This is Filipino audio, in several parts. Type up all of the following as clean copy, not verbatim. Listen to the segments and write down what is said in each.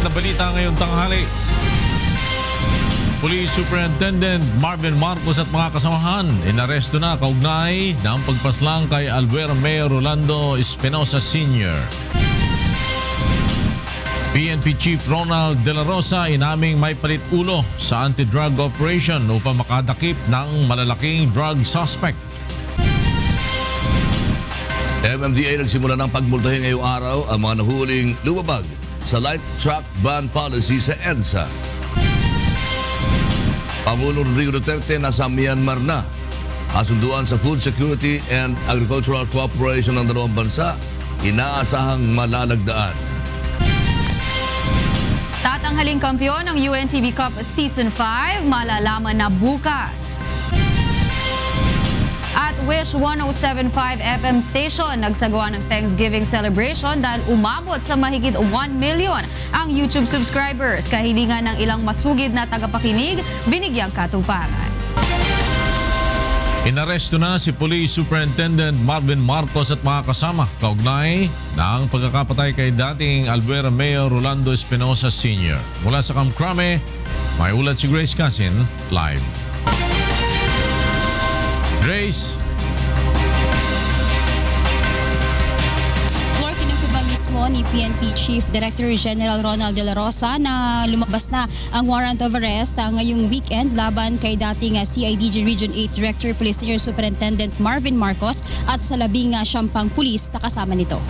na balita ngayong tanghali. Police Superintendent Marvin Marcos at mga kasamahan inaresto na kaugnay ng pagpaslang kay Albuera Mayor Rolando Espinosa Sr. PNP Chief Ronald De La Rosa inaming may palit ulo sa anti-drug operation upang makadakip ng malalaking drug suspect. MMDA nagsimula ng pagmultahin ngayong araw ang mga nahuling lumabag sa light truck ban policy sa EDSA. Pangulong Rodrigo Duterte nasa Myanmar na. Kasunduan sa Food Security and Agricultural Cooperation ng dalawang bansa, inaasahang malalagdaan. Tatanghaling kampiyon ng UNTV Cup Season 5, malalaman na bukas. At Wish 107.5 FM station nagsagawa ng Thanksgiving celebration dahil umabot sa mahigit 1 million ang YouTube subscribers. Kahilingan ng ilang masugid na tagapakinig, binigyang katuparan. Inaresto na si Police Superintendent Marvin Marcos at mga kasama kaugnay ng pagkakapatay kay dating Albuera Mayor Rolando Espinosa Sr. Mula sa Kamkrame, may ulat si Grace Casin live. Grace. Floor, kinukuba mismo ni PNP Chief Director General Ronald De La Rosa na lumabas na ang warrant of arrest ngayong weekend laban kay dating CIDG Region 8 Director Police Senior Superintendent Marvin Marcos at sa 19 pang pulis na kasama nito.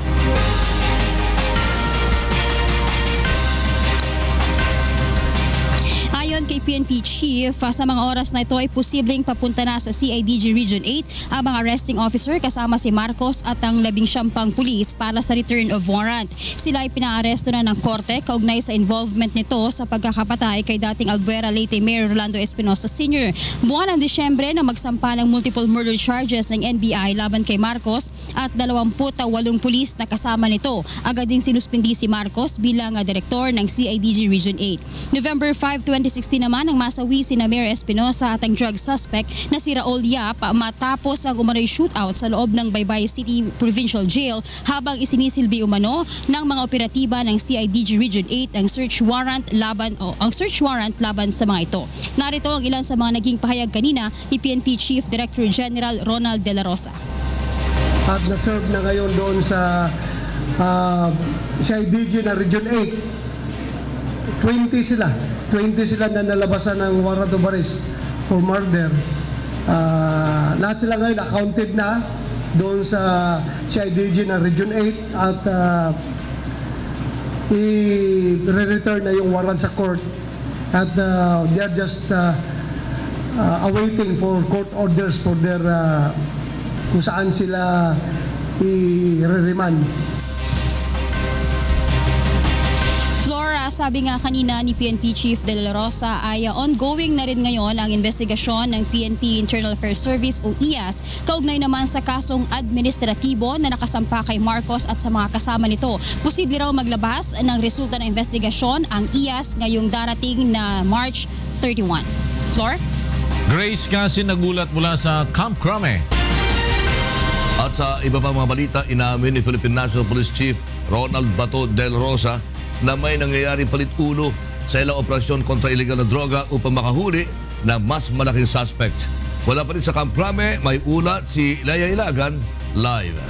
Ayon kay PNP Chief, sa mga oras na ito ay posibleng papunta na sa CIDG Region 8 ang mga arresting officer kasama si Marcos at ang 19 pang pulis para sa return of warrant. Sila ay pinaaresto na ng korte kaugnay sa involvement nito sa pagkakapatay kay dating Albuera Leyte Mayor Rolando Espinosa Sr. Buwan ng Disyembre na magsampa ng multiple murder charges ng NBI laban kay Marcos at 28 pulis na kasama nito. Agad ding sinuspindi si Marcos bilang direktor ng CIDG Region 8. November 5, 2016 naman ang masawi si Mayor Espinosa at ang drug suspect na si Raul Yap matapos ang umano'y shootout sa loob ng Baybay City Provincial Jail habang isinisilbi umano ng mga operatiba ng CIDG Region 8 ang search warrant laban sa mga ito. Narito ang ilan sa mga naging pahayag kanina ni PNP Chief Director General Ronald De La Rosa. At na-serve na ngayon doon sa CIDG na Region 8. 20 sila na nalabasan ng warrant of arrest for murder. Lahat sila ngayon accounted na doon sa CIDG na Region 8 at i-return na yung warrant sa court at they are just awaiting for court orders for their kung saan sila i-remand. Sabi nga kanina ni PNP Chief De La Rosa ay ongoing na rin ngayon ang investigasyon ng PNP Internal Affairs Service o IAS kaugnay naman sa kasong administratibo na nakasampa kay Marcos at sa mga kasama nito. Posible raw maglabas ng resulta ng investigasyon ang IAS ngayong darating na March 31. Floor? Grace Casin nagulat mula sa Camp Crame. At sa iba pa mga balita, inamin ni Philippine National Police Chief Ronald Bato Del Rosa na may nangyayari palit ulo sa ilang operasyon kontra illegal na droga upang makahuli ng mas malaking suspect. Wala pa rin sa Camp Crame, may ulat si Laya Ilagan live.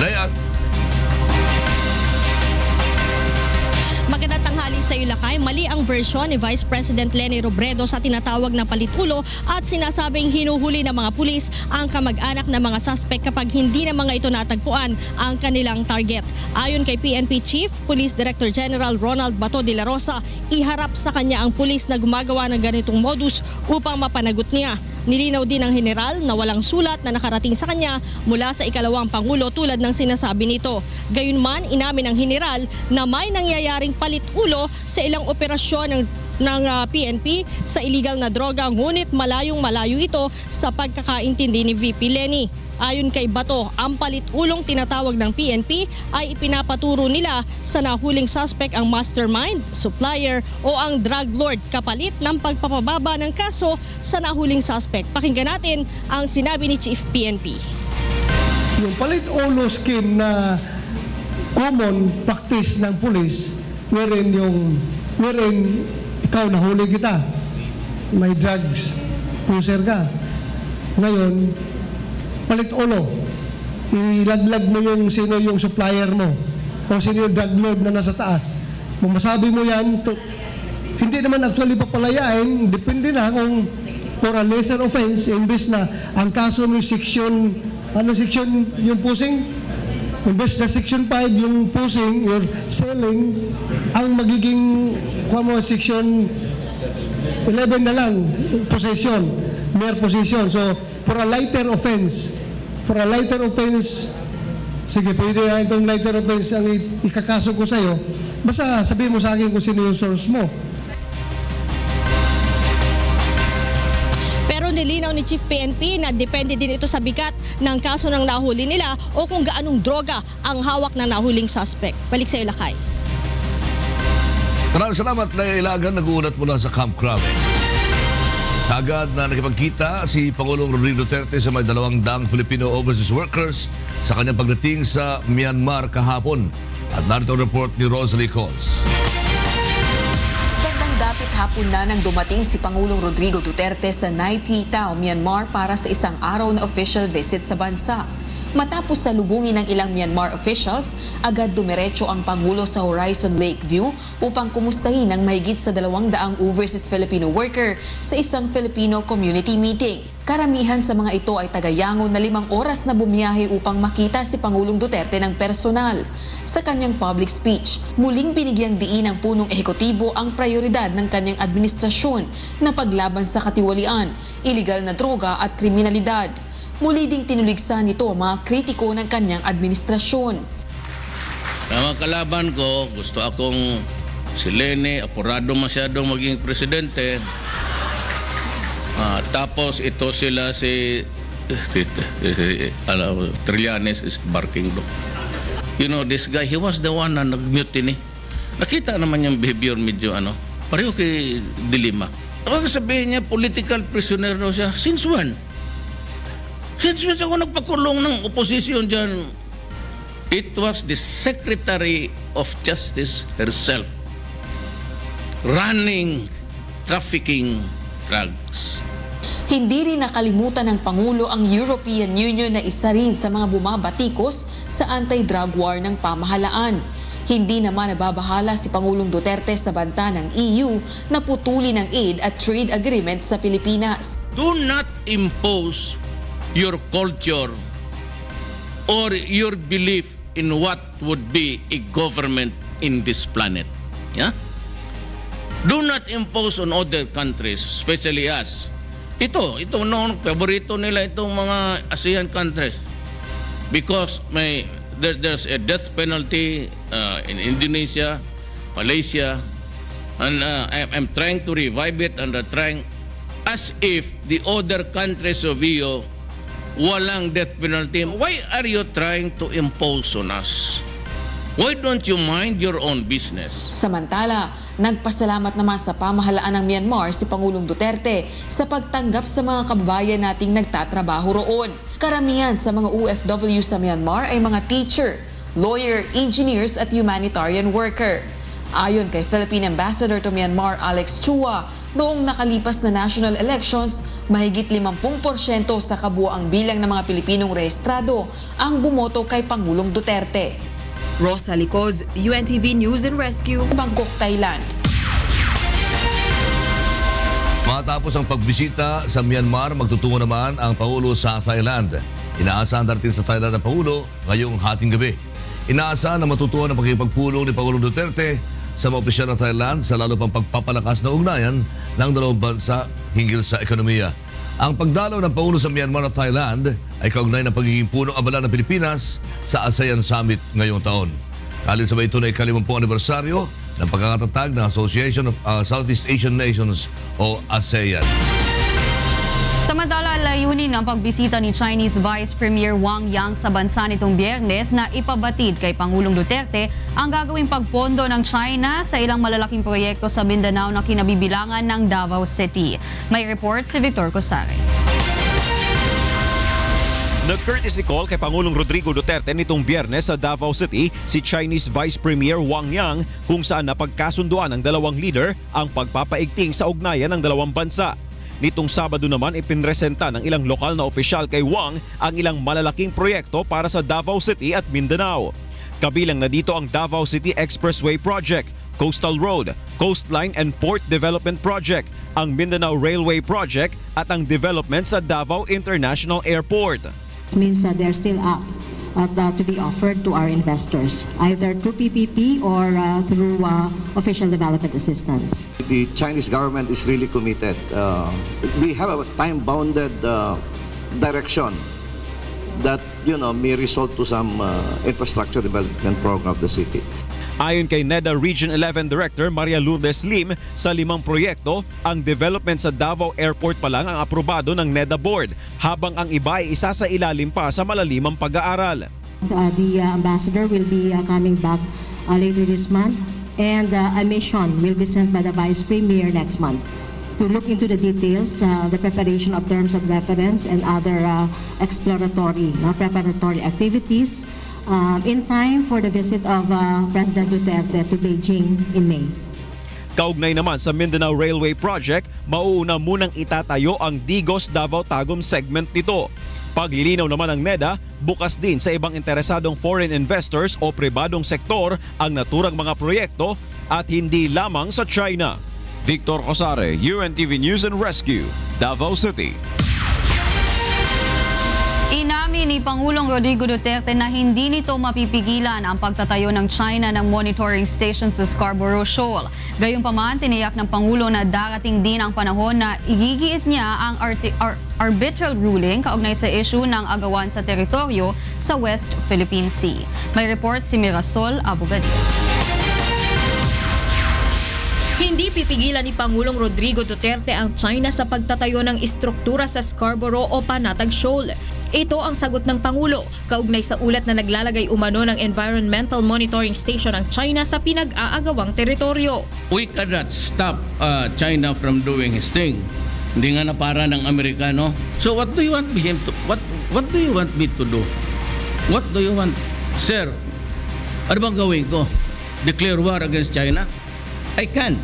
Laya. Magandang tanghali sa iyo, Lakay. Mali ang version ni Vice President Leni Robredo sa tinatawag na palitulo at sinasabing hinuhuli ng mga pulis ang kamag-anak ng mga suspect kapag hindi na mga ito natagpuan ang kanilang target. Ayon kay PNP Chief Police Director General Ronald Bato de la Rosa, iharap sa kanya ang pulis na gumagawa ng ganitong modus upang mapanagot niya. Nilinaw din ng general na walang sulat na nakarating sa kanya mula sa ikalawang pangulo tulad ng sinasabi nito. Gayunman, inamin ng general na may nangyayaring palit ulo sa ilang operasyon ng PNP sa illegal na droga, ngunit malayong-malayo ito sa pagkakaintindi ni VP Leni. Ayon kay Bato, ang palit-ulong tinatawag ng PNP ay ipinapaturo nila sa nahuling suspect ang mastermind, supplier o ang drug lord kapalit ng pagpapababa ng kaso sa nahuling suspect. Pakinggan natin ang sinabi ni Chief PNP. Yung palit-ulo scheme na common practice ng police wherein ikaw nahuli kita, may drugs pusher ka, ngayon palit ulo, ilaglag mo yung sino yung supplier mo o sino yung drug lord na nasa taas. Kung masabi mo yan, hindi naman actually papalayain, depende na kung for a lesser offense, imbes na ang kaso ng section, section yung pusing? Imbes na section 5 yung pusing, your selling, ang magiging section 11 na lang, possession, mere possession. So, for a lighter offense, sige, pwede na itong lighter offense ang ikakaso ko sa'yo, basta sabihin mo sa akin kung sino yung source mo. Nilinaw ni Chief PNP na depende din ito sa bigat ng kaso ng nahuli nila o kung gaanong droga ang hawak ng nahuling suspect. Balik sa iyo, Lakay. Maraming salamat, Lea Ilagan, nag-uulat mula sa Camp Crame. Agad na nakipagkita si Pangulong Rodrigo Duterte sa may 200 Filipino overseas workers sa kanyang pagdating sa Myanmar kahapon. At narito ang report ni Rosalie Coles. Dapit hapon na nang dumating si Pangulong Rodrigo Duterte sa Nai Phi Tao, Myanmar para sa isang araw na official visit sa bansa. Matapos salubungin ng ilang Myanmar officials, agad dumiretso ang Pangulo sa Horizon Lakeview upang kumustahin ang mahigit sa 200 overseas Filipino worker sa isang Filipino community meeting. Karamihan sa mga ito ay taga-Yangon na 5 oras na bumiyahe upang makita si Pangulong Duterte ng personal. Sa kanyang public speech, muling binigyang diin ng punong ehekutibo ang prioridad ng kanyang administrasyon na paglaban sa katiwalian, iligal na droga at kriminalidad. Muli ding tinuligsa nito ang mga kritiko ng kanyang administrasyon. Ang mga kalaban ko, gusto akong si Leni, apurado masyadong maging presidente. Tapos ito sila si Trillanes is barking dog. You know, this guy, he was the one na nag-mutiny. Nakita naman yung behavior medyo pareho kay Dilima. Ako sabihin niya, political prisoner daw siya. Since when? Since ako nagpakulong ng opposition dyan, it was the Secretary of Justice herself running, trafficking drugs. Hindi rin nakalimutan ng Pangulo ang European Union na isa rin sa mga bumabatikos sa anti-drug war ng pamahalaan. Hindi naman nababahala si Pangulong Duterte sa banta ng EU na putulin ang aid at trade agreement sa Pilipinas. Do not impose your culture or your belief in what would be a government in this planet. Yeah? Do not impose on other countries, especially us. Ito noon, paborito nila itong mga ASEAN countries. Because there's a death penalty in Indonesia, Malaysia, and I'm trying to revive it and trying as if the other countries of EU walang death penalty. Why are you trying to impose on us? Why don't you mind your own business? Samantala, nagpasalamat naman sa pamahalaan ng Myanmar si Pangulong Duterte sa pagtanggap sa mga kababayan nating nagtatrabaho roon. Karamihan sa mga OFW sa Myanmar ay mga teacher, lawyer, engineers at humanitarian worker. Ayon kay Philippine Ambassador to Myanmar Alex Chua, noong nakalipas na national elections, mahigit 50% sa kabuoang bilang ng mga Pilipinong rehistrado ang bumoto kay Pangulong Duterte. Rosalie Coles, UNTV News and Rescue, Bangkok, Thailand. Matapos ang pagbisita sa Myanmar, magtutungo naman ang Pangulo sa Thailand. Inaasahan darating sa Thailand ang Pangulo ngayong hating gabi. Inaasahan na matutuon ang pagkipagpulong ni Pangulong Duterte sa mga opisyal ng Thailand sa lalo pang pagpapalakas na ugnayan ng dalawang bansa hinggil sa ekonomiya. Ang pagdalaw ng Pangulo sa Myanmar at Thailand ay kaugnay ng pagiging punong abala ng Pilipinas sa ASEAN Summit ngayong taon. Kalinsabay ito na ika-50 anibersaryo ng pagkakatatag ng Association of Southeast Asian Nations o ASEAN. Samantala, layunin ng pagbisita ni Chinese Vice Premier Wang Yang sa bansa nitong Biyernes na ipabatid kay Pangulong Duterte ang gagawing pagpondo ng China sa ilang malalaking proyekto sa Mindanao na kinabibilangan ng Davao City. May report si Victor Cosare. Nag-courtesy call kay Pangulong Rodrigo Duterte nitong Biyernes sa Davao City si Chinese Vice Premier Wang Yang kung saan napagkasunduan ng dalawang leader ang pagpapaigting sa ugnayan ng dalawang bansa. Nitong Sabado naman ipinresenta ng ilang lokal na opisyal kay Wang ang ilang malalaking proyekto para sa Davao City at Mindanao. Kabilang na dito ang Davao City Expressway Project, Coastal Road, Coastline and Port Development Project, ang Mindanao Railway Project at ang development sa Davao International Airport. Means that they're still up to be offered to our investors, either through PPP or through official development assistance. The Chinese government is really committed. We have a time-bounded direction that may result to some infrastructure development program of the city. Ayon kay NEDA Region 11 Director Maria Lourdes Lim, sa 5 proyekto, ang development sa Davao Airport pa lang ang aprobado ng NEDA Board, habang ang iba ay isa sa ilalim pa sa malalimang pag-aaral. The ambassador will be coming back later this month, and a mission will be sent by the Vice Premier next month to look into the details, the preparation of terms of reference and other exploratory preparatory activities in time for the visit of President Duterte to Beijing in May. Kaugnay naman sa Mindanao Railway Project, mauuna munang itatayo ang Digos-Davao-Tagum segment nito. Paglilinaw naman ng NEDA, bukas din sa ibang interesadong foreign investors o pribadong sektor ang naturang mga proyekto at hindi lamang sa China. Victor Cosare, UNTV News and Rescue, Davao City. Inamin ni Pangulong Rodrigo Duterte na hindi nito mapipigilan ang pagtatayo ng China ng monitoring station sa Scarborough Shoal. Gayunpaman, tiniyak ng Pangulo na darating din ang panahon na igigiit niya ang arbitral ruling kaugnay sa issue ng agawan sa teritoryo sa West Philippine Sea. May report si Mirasol Abogadia. Hindi pipigilan ni Pangulong Rodrigo Duterte ang China sa pagtatayo ng istruktura sa Scarborough o Panatag Shoal. Ito ang sagot ng Pangulo kaugnay sa ulat na naglalagay umano ng Environmental Monitoring Station ng China sa pinag-aagawang teritoryo. We cannot stop China from doing his thing. Hindi nga na para ng Amerikano. So what do you want him to what do you want me to do? What do you want? Sir, ano bang gawin ko? Declare war against China? I can.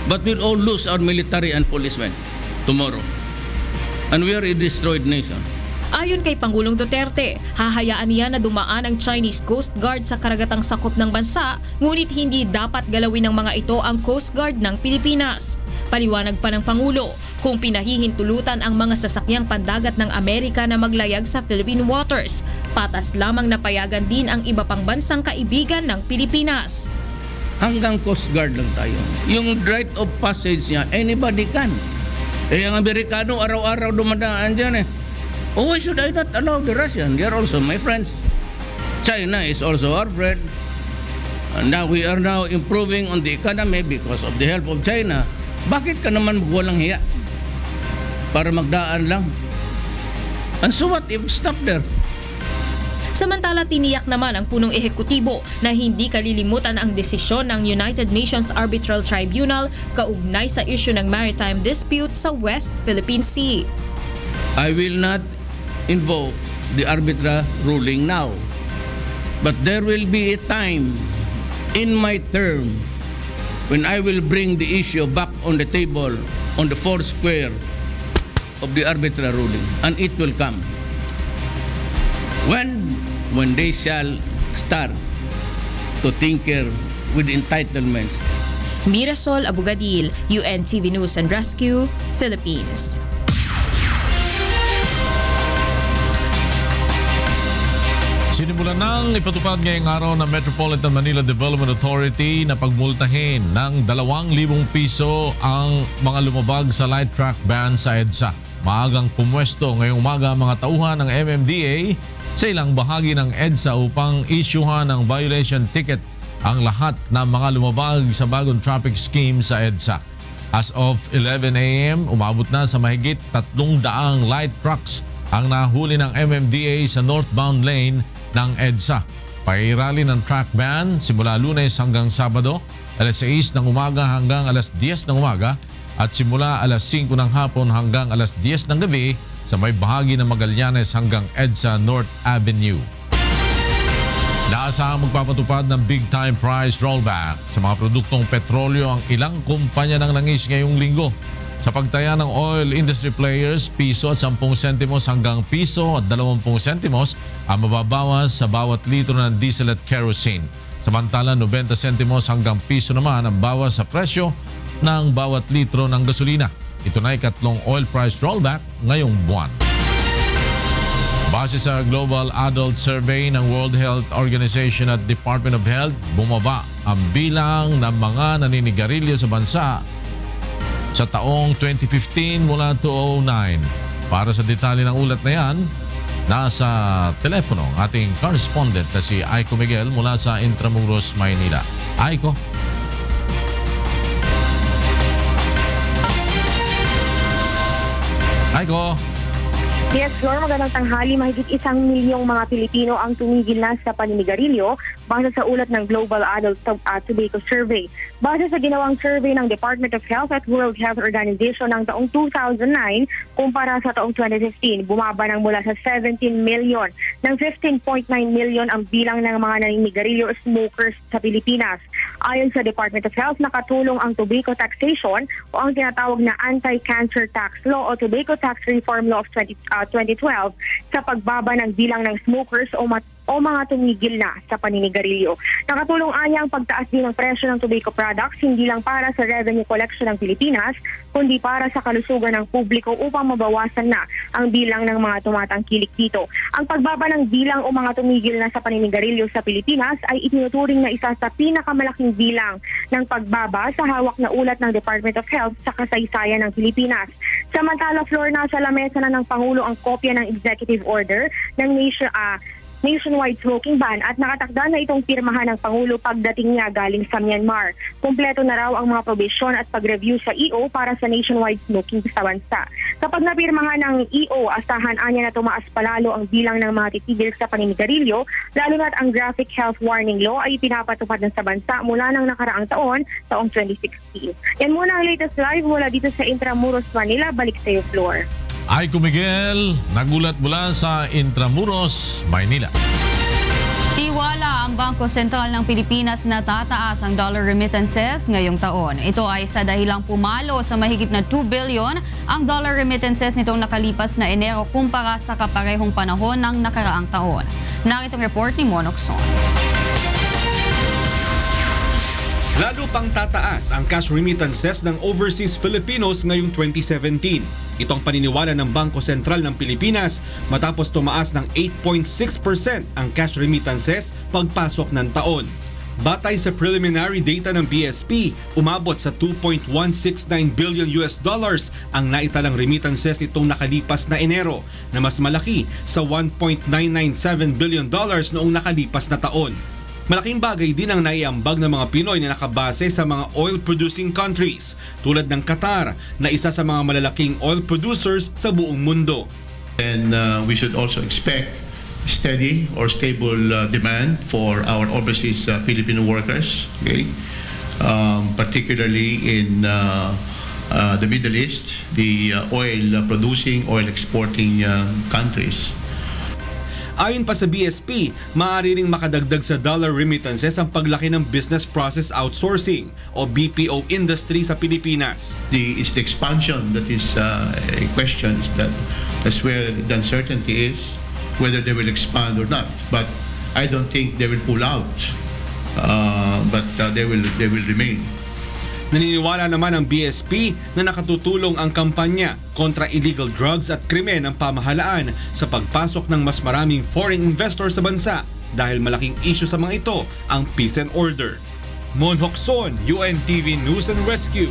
But we'll all lose our military and policemen tomorrow. And we are a destroyed nation. Ayon kay Pangulong Duterte, hahayaan niya na dumaan ang Chinese Coast Guard sa karagatang sakop ng bansa, ngunit hindi dapat galawin ng mga ito ang Coast Guard ng Pilipinas. Paliwanag pa ng Pangulo, kung pinahihintulutan ang mga sasakyang pandagat ng Amerika na maglayag sa Philippine waters, patas lamang napayagan din ang iba pang bansang kaibigan ng Pilipinas. Hanggang Coast Guard lang tayo. Yung right of passage niya, anybody can. Ang Amerikano araw-araw dumadaan dyan . Oh, why should I not allow the Russian? They are also my friends. China is also our friend. And now we are now improving on the economy because of the help of China. Bakit ka naman walang hiya? Para magdaan lang. And so what if stop there? Samantala, tiniyak naman ang punong ehekutibo na hindi kalilimutan ang desisyon ng United Nations Arbitral Tribunal kaugnay sa issue ng maritime dispute sa West Philippine Sea. I will not invoke the arbitral ruling now. But there will be a time in my term when I will bring the issue back on the table on the fourth square of the arbitral ruling. And it will come. When they shall start to tinker with entitlements. Mirasol Abogadil, UNTV News and Rescue, Philippines. Sinimulan nang ipatupad ngayong araw ng Metropolitan Manila Development Authority na pagmultahin ng 2,000 piso ang mga lumabag sa light truck ban sa EDSA. Maagang pumwesto ngayong umaga mga tauhan ng MMDA sa ilang bahagi ng EDSA upang isyuhan ng violation ticket ang lahat ng mga lumabag sa bagong traffic scheme sa EDSA. As of 11 a.m., umabot na sa mahigit 300 light trucks ang nahuli ng MMDA sa northbound lane ng EDSA. Pairali ng track ban simula Lunes hanggang Sabado, alas 6 ng umaga hanggang alas 10 ng umaga at simula alas 5 ng hapon hanggang alas 10 ng gabi sa may bahagi ng Magallanes hanggang EDSA North Avenue. Naasahang magpapatupad ng big-time price rollback sa mga produktong petrolyo ang ilang kumpanya ng langis ngayong linggo. Sa pagtaya ng oil industry players, piso at 10 sentimos hanggang piso at 20 sentimos ang mababawas sa bawat litro ng diesel at kerosene. Samantala, 90 sentimos hanggang piso naman ang bawas sa presyo ng bawat litro ng gasolina. Ito na ikatlong oil price rollback ngayong buwan. Base sa Global Adult Survey ng World Health Organization at Department of Health, bumaba ang bilang ng mga naninigarilyo sa bansa sa taong 2015 mula 2009. Para sa detalye ng ulat na yan, nasa telepono ang ating correspondent na si Aiko Miguel mula sa Intramuros, Maynila. Aiko. Aiko. Yes, Flor, magandang tanghali. Mahigit 1 milyong mga Pilipino ang tumigil na sa paninigarilyo base sa ulat ng Global Adult Tobacco Survey. Base sa ginawang survey ng Department of Health at World Health Organization ng taong 2009 kumpara sa taong 2015, bumaba ng mula sa 17 million ng 15.9 million ang bilang ng mga naninigarilyo o smokers sa Pilipinas. Ayon sa Department of Health, nakatulong ang tobacco taxation o ang tinatawag na Anti-Cancer Tax Law o Tobacco Tax Reform Law of 2012 sa pagbaba ng bilang ng smokers o mga tumigil na sa paninigarilyo. Nakatulong anya ang pagtaas din ng presyo ng tobacco products hindi lang para sa revenue collection ng Pilipinas, kundi para sa kalusugan ng publiko upang mabawasan na ang bilang ng mga tumatangkilik dito. Ang pagbaba ng bilang o mga tumigil na sa paninigarilyo sa Pilipinas ay itinuturing na isa sa pinakamalaking bilang ng pagbaba sa hawak na ulat ng Department of Health sa kasaysayan ng Pilipinas. Samantala, Flor, nasa lamesa na ng Pangulo ang kopya ng executive order ng nationwide smoking ban at nakatakda na itong pirmahan ng Pangulo pagdating niya galing sa Myanmar. Kumpleto na raw ang mga probisyon at pag-review sa EO para sa nationwide smoking sa bansa. Kapag napirmahan ng EO, asahan anya na tumaas palalo ang bilang ng mga titigil sa paninigarilyo, lalo na't ang graphic health warning law ay pinapatupad na sa bansa mula ng nakaraang taong 2016. Yan muna ang latest live mula dito sa Intramuros, Manila. Balik sa iyo, Flor. Aiko Miguel, nagulat mula sa Intramuros, Maynila. Tiwala ang Bangko Sentral ng Pilipinas na tataas ang dollar remittances ngayong taon. Ito ay sa dahilang pumalo sa mahigit na 2 billion ang dollar remittances nitong nakalipas na Enero kumpara sa kaparehong panahon ng nakaraang taon. Naritong report ni Monokson. Lalo pang tataas ang cash remittances ng overseas Filipinos ngayong 2017. Ito ang paniniwala ng Bangko Sentral ng Pilipinas matapos tumaas ng 8.6% ang cash remittances pagpasok ng taon. Batay sa preliminary data ng BSP, umabot sa 2.169 billion US dollars ang naitalang remittances nitong nakalipas na Enero, na mas malaki sa 1.997 billion dollars noong nakalipas na taon. Malaking bagay din ang naiambag ng mga Pinoy na nakabase sa mga oil-producing countries tulad ng Qatar na isa sa mga malalaking oil producers sa buong mundo. And we should also expect steady or stable demand for our overseas Filipino workers, okay? Particularly in the Middle East, the oil-producing, oil-exporting countries. Ayon pa sa BSP, maaari ring makadagdag sa dollar remittances ang paglaki ng business process outsourcing o BPO industry sa Pilipinas. It's the expansion that is a question. That's where the uncertainty is, whether they will expand or not. But I don't think they will pull out, but they will remain. Naniniwala naman ang BSP na nakatutulong ang kampanya kontra illegal drugs at krimen ng pamahalaan sa pagpasok ng mas maraming foreign investors sa bansa dahil malaking issue sa mga ito ang peace and order. Mon Hokson, UNTV News and Rescue.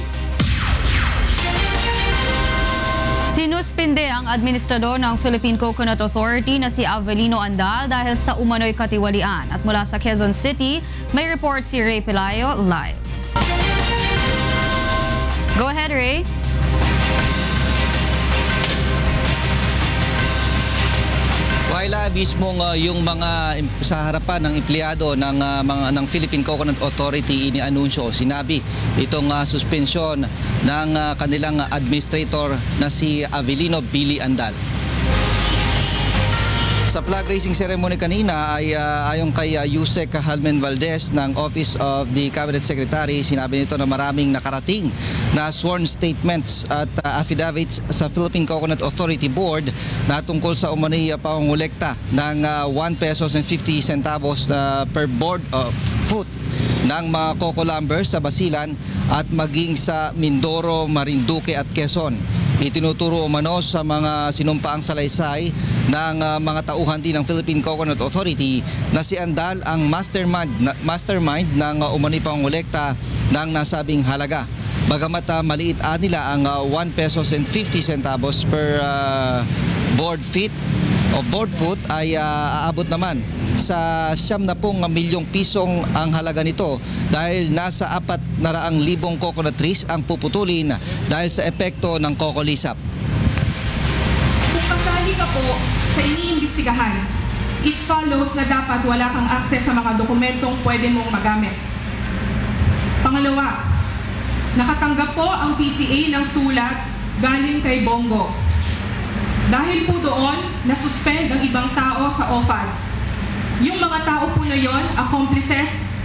Sinuspinde ang administrador ng Philippine Coconut Authority na si Avelino Andal dahil sa umano'y katiwalian. At mula sa Quezon City, may report si Ray Pelayo live. Go ahead, Ray. Waila mismong yung mga sa harapan ng empleyado ng Philippine Coconut Authority inianunsyo, sinabi itong suspensyon ng kanilang administrator na si Avelino Billy Andal. Sa flag raising ceremony kanina ay ayon kay Yusek Halmen Valdez ng Office of the Cabinet Secretary, sinabi nito na maraming nakarating na sworn statements at affidavits sa Philippine Coconut Authority Board na tungkol sa umano'y pangongolekta ng 1 pesos and 50 centavos per board foot ng mga coco lumbers sa Basilan at maging sa Mindoro, Marinduque at Quezon. Itinuturo umano sa mga sinumpaang salaysay ng mga tauhan din ng Philippine Coconut Authority na si Andal ang mastermind ng umano'y pangongolekta ng nasabing halaga. Bagamat maliit nila ang 1 pesos and 50 centavos per board feet o board foot ay aabot naman sa 70 milyong pisong ang halaga nito dahil nasa 400,000 coconut trees ang puputulin dahil sa epekto ng coco lisap. Kung kasali ka po sa iniimbestigahan, it follows na dapat wala kang access sa mga dokumentong pwede mong magamit. Pangalawa, nakatanggap po ang PCA ng sulat galing kay Bongo. Dahil po doon, nasuspend ang ibang tao sa OFAD. Yung mga tao po na yon, accomplices,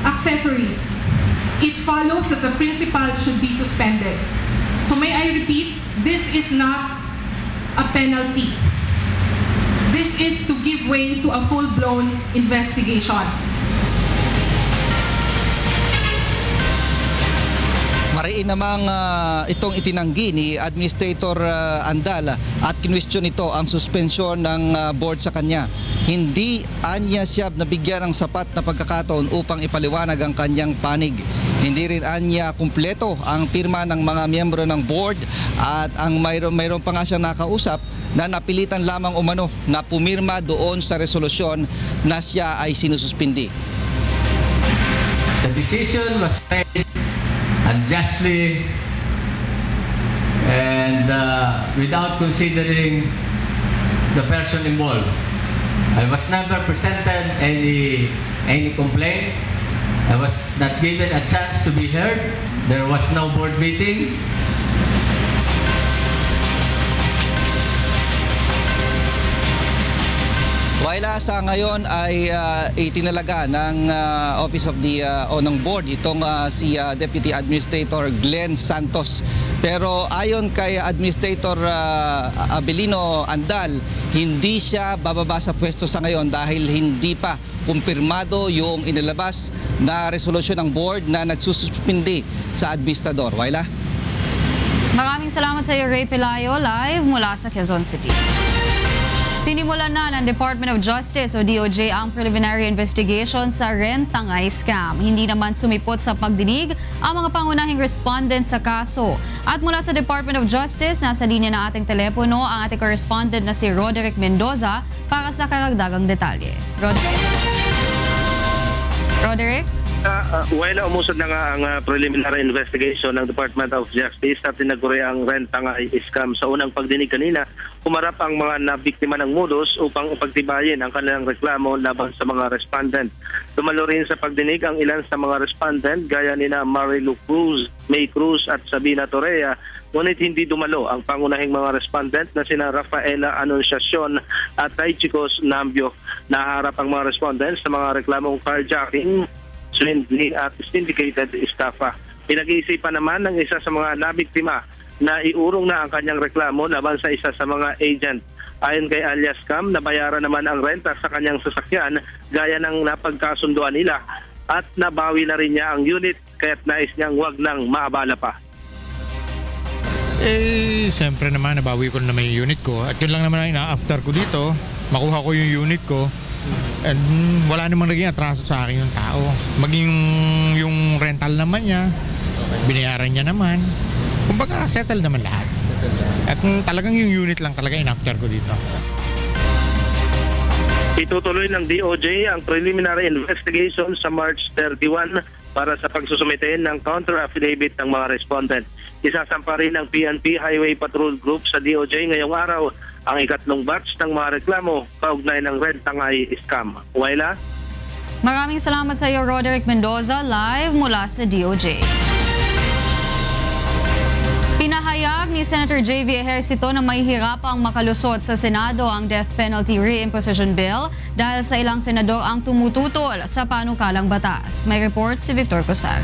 accessories. It follows that the principal should be suspended. So may I repeat, this is not a penalty. This is to give way to a full-blown investigation. Mariin namang itong itinanggi ni Administrator Andal at kinwestiyon ito ang suspensyon ng board sa kanya. Hindi anya siya nabigyan ng sapat na pagkakataon upang ipaliwanag ang kanyang panig. Hindi rin anya kumpleto ang pirma ng mga miyembro ng board at ang mayroon pa nga siyang nakausap na napilitan lamang umano na pumirma doon sa resolusyon na siya ay sinususpindi. The decision was made unjustly and without considering the person involved. I was never presented any complaint. I was not given a chance to be heard. There was no board meeting. While sa ngayon ay itinalaga ng Office of the ng board itong si Deputy Administrator Glenn Santos. Pero ayon kay Administrator Abelino Andal, hindi siya bababa sa pwesto sa ngayon dahil hindi pa kumpirmado yung inilabas na resolusyon ng board na nagsususpindi sa administrador. Waila? Maraming salamat sa iyo, Ray Pelayo, live mula sa Quezon City. Sinimulan na ng Department of Justice o DOJ ang preliminary investigation sa rent-tangay scam. Hindi naman sumipot sa pagdinig ang mga pangunahing respondent sa kaso. At mula sa Department of Justice, nasa linya na ating telepono ang ating correspondent na si Roderick Mendoza para sa karagdagang detalye. Roderick? While umusad na nga ang preliminary investigation ng Department of Justice at tinaguri ang rent-tangay scam, sa unang pagdinig kanina, humarap ang mga nabiktima ng modus upang ipagtibayin ang kanilang reklamo laban sa mga respondent. Dumalo rin sa pagdinig ang ilan sa mga respondent gaya nina Marilu Cruz, May Cruz at Sabina Torrea, ngunit hindi dumalo ang pangunahing mga respondent na sina Rafaela Anunciacion at Taichicos Nambio. Naharap ang mga respondent sa mga reklamong carjacking, swindling at syndicated estafa. Pinag-iisipan naman ng isa sa mga nabiktima na iurong na ang kanyang reklamo laban sa isa sa mga agent. Ayon kay alias Cam, nabayaran naman ang renta sa kanyang sasakyan gaya ng napagkasunduan nila at nabawi na rin niya ang unit kaya't nais niyang wag nang maabala pa. Siyempre naman nabawi ko na may unit ko at yun lang naman ang ina-after ko dito, makuha ko yung unit ko. And wala namang naging atraso sa akin yung tao. Maging yung rental naman niya, binayaran niya naman. Kumbaga settle naman lahat. At talagang yung unit lang talaga in-after ko dito. Itutuloy ng DOJ ang preliminary investigation sa March 31 para sa pagsusumite ng counter-affidavit ng mga respondent. Isasampa rin ng PNP Highway Patrol Group sa DOJ ngayong araw ang ikatlong batch ng mga reklamo kaugnay ng rent-tangay scam. Waila? Maraming salamat sa iyo, Roderick Mendoza, live mula sa DOJ. Ipinahayag ni Senator J.V. Ejercito na may hirapang makalusot sa Senado ang death penalty reimposition bill dahil sa ilang senador ang tumututol sa panukalang batas. May report si Victor Cosare.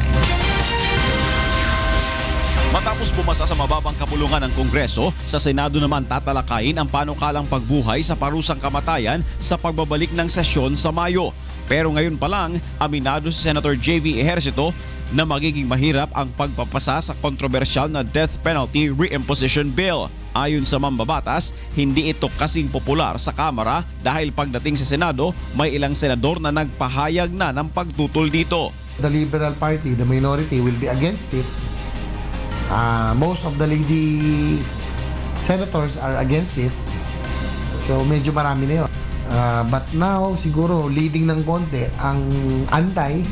Matapos bumasa sa mababang kapulungan ng Kongreso, sa Senado naman tatalakayin ang panukalang pagbuhay sa parusang kamatayan sa pagbabalik ng sesyon sa Mayo. Pero ngayon pa lang, aminado si Senator J.V. Ejercito na magiging mahirap ang pagpapasa sa kontrobersyal na death penalty reimposition bill. Ayon sa mambabatas, hindi ito kasing popular sa Kamara dahil pagdating sa Senado, may ilang senador na nagpahayag na ng pagtutol dito. The Liberal Party, the minority, will be against it. Most of the lady senators are against it. So medyo marami na yun. But now, siguro leading ng konti ang anti.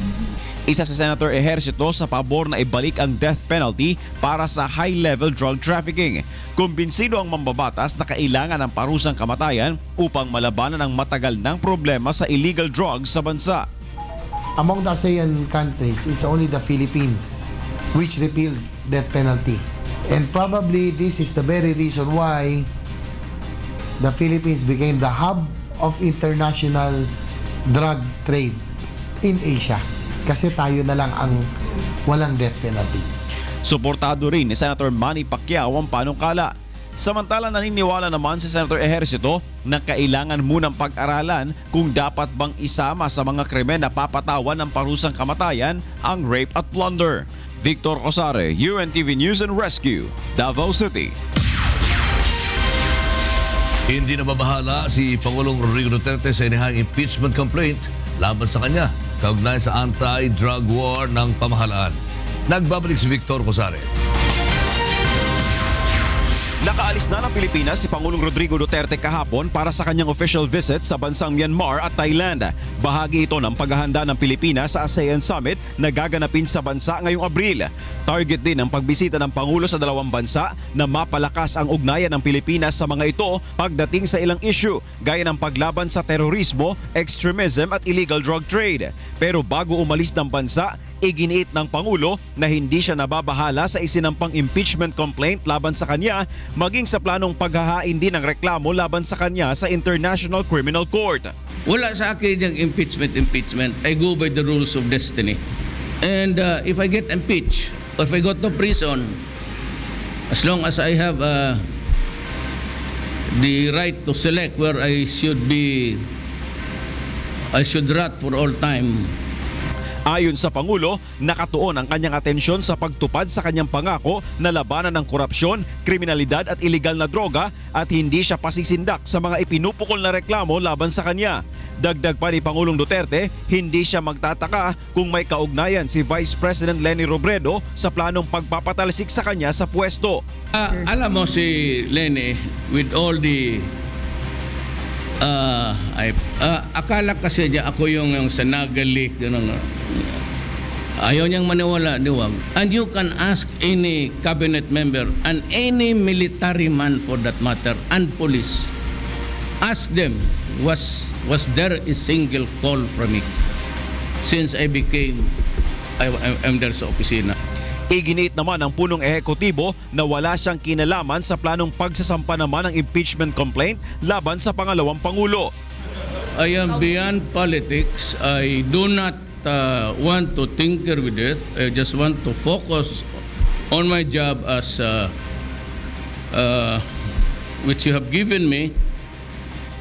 Isa sa Senator Ejercito sa pabor na ibalik ang death penalty para sa high-level drug trafficking. Kumbinsido ang mambabatas na kailangan ng parusang kamatayan upang malabanan ang matagal ng problema sa illegal drugs sa bansa. Among the ASEAN countries, it's only the Philippines which repealed death penalty. And probably this is the very reason why the Philippines became the hub of international drug trade in Asia. Kasi tayo na lang ang walang death penalty. Suportado rin ni Senator Manny Pacquiao ang panukala. Samantala naniniwala naman si Senator Ejercito na kailangan munang pag-aralan kung dapat bang isama sa mga krimen na papatawan ng parusang kamatayan ang rape at plunder. Victor Cosare, UNTV News and Rescue, Davao City. Hindi na mabahala si Pangulong Rodrigo Duterte sa inihang impeachment complaint laban sa kanya kaugnay sa anti-drug war ng pamahalaan. Nagbabalik si Victor Cosare. Nakaalis na ng Pilipinas si Pangulong Rodrigo Duterte kahapon para sa kanyang official visit sa bansang Myanmar at Thailand. Bahagi ito ng paghahanda ng Pilipinas sa ASEAN Summit na gaganapin sa bansa ngayong Abril. Target din ang pagbisita ng Pangulo sa dalawang bansa na mapalakas ang ugnayan ng Pilipinas sa mga ito pagdating sa ilang issue gaya ng paglaban sa terorismo, extremism at illegal drug trade. Pero bago umalis ng bansa, iginiit ng Pangulo na hindi siya nababahala sa isinampang impeachment complaint laban sa kanya maging sa planong paghahain din ng reklamo laban sa kanya sa International Criminal Court. Wala sa akin yung impeachment. I go by the rules of destiny. And if I get impeached, or if I go to prison, as long as I have the right to select where I should rot for all time. Ayon sa Pangulo, nakatuon ang kanyang atensyon sa pagtupad sa kanyang pangako na labanan ng korupsyon, kriminalidad at iligal na droga at hindi siya pasisindak sa mga ipinupukol na reklamo laban sa kanya. Dagdag pa ni Pangulong Duterte, hindi siya magtataka kung may kaugnayan si Vice President Leni Robredo sa planong pagpapatalsik sa kanya sa pwesto. Alam mo si Leni, with all the akala kasi niya ako yung sanagalik, ayaw niyang maniwala, diwag. And you can ask any cabinet member and any military man for that matter and police, ask them, was there a single call from me since I am there sa opisina. Iginiit naman ng punong ehekutibo na wala siyang kinalaman sa planong pagsasampa naman ng impeachment complaint laban sa pangalawang Pangulo. I am beyond politics. I do not want to tinker with it. I just want to focus on my job as which you have given me.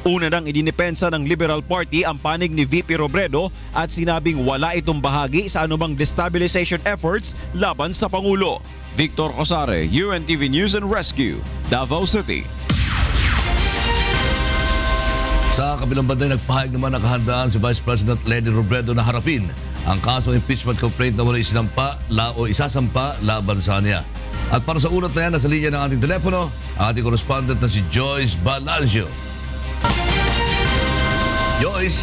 Una nang idinipensa ng Liberal Party ang panig ni VP Robredo at sinabing wala itong bahagi sa anumang destabilization efforts laban sa Pangulo. Victor Cosare, UNTV News and Rescue, Davao City. Sa kabilang banday, nagpahayag naman nakahandaan si Vice President Leni Robredo na harapin ang kasong impeachment complaint na muna isasampa laban sa kanya. At para sa unat na yan, nasa linya ng ating telepono, ang ating correspondent na si Joyce Balancio. Joyce.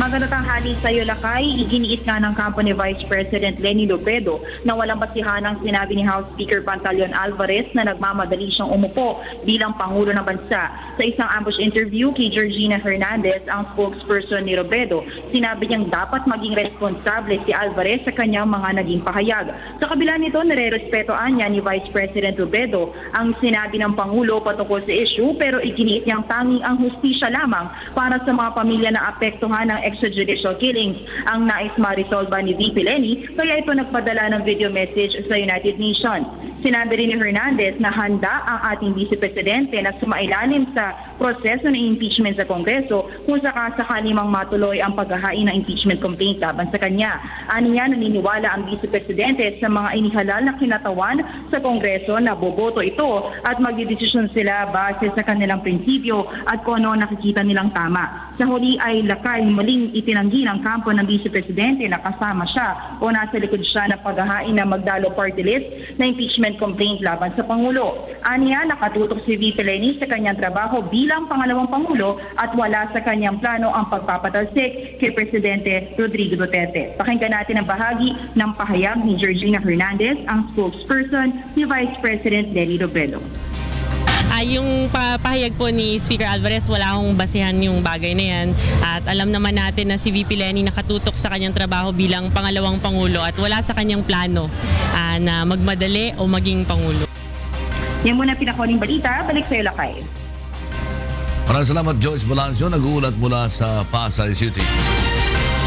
Magandang tanghali sa iyo, Lakay. Iginiit nga ng kampo ni Vice President Leni Robredo na walang basihan ang sinabi ni House Speaker Pantaleon Alvarez na nagmamadali siyang umupo bilang Pangulo ng Bansa. Sa isang ambush interview kay Georgina Hernandez, ang spokesperson ni Robredo, sinabi niyang dapat maging responsable si Alvarez sa kanyang mga naging pahayag. Sa kabila nito, nire-respetoan niya ni Vice President Robredo ang sinabi ng Pangulo patungkol sa issue, pero iginiit niyang tanging ang hustisya lamang para sa mga pamilya na apektuhan ng extrajudicial killings ang nais ma-resolve ni VP Leni, kaya ito nagpadala ng video message sa United Nations. Sinabi rin ni Hernandez na handa ang ating Vice Presidente na sumailalim sa proseso ng impeachment sa Kongreso kung sakasakali mang matuloy ang paghahain ng impeachment complaint laban sa kanya. Aniya, naniniwala ang Vice Presidente sa mga inihalal na kinatawan sa Kongreso na boboto ito at magdidesisyon sila base sa kanilang prinsipyo at kung ano nakikita nilang tama. Sa huli ay Lakay, muling itinanggi ng kampo ng Vice Presidente na kasama siya o nasa likod siya na paghahain ng Magdalo Party List na impeachment complaint laban sa Pangulo. Aniya, nakatutok si VP Leni sa kanyang trabaho bilang pangalawang Pangulo at wala sa kanyang plano ang pagpapatalsik kay Presidente Rodrigo Duterte. Pakinggan natin ang bahagi ng pahayag ni Georgina Hernandez, ang spokesperson ni Vice President Leni Robredo. Yung pahayag po ni Speaker Alvarez, wala akong basihan yung bagay na yan. At alam naman natin na si VP Leni nakatutok sa kanyang trabaho bilang pangalawang Pangulo at wala sa kanyang plano na magmadali o maging Pangulo. Yan muna pinakuling balita. Balik sa iyo, Lakay. Maraming salamat, Joyce Balancio. Nag-uulat mula sa Pasay City.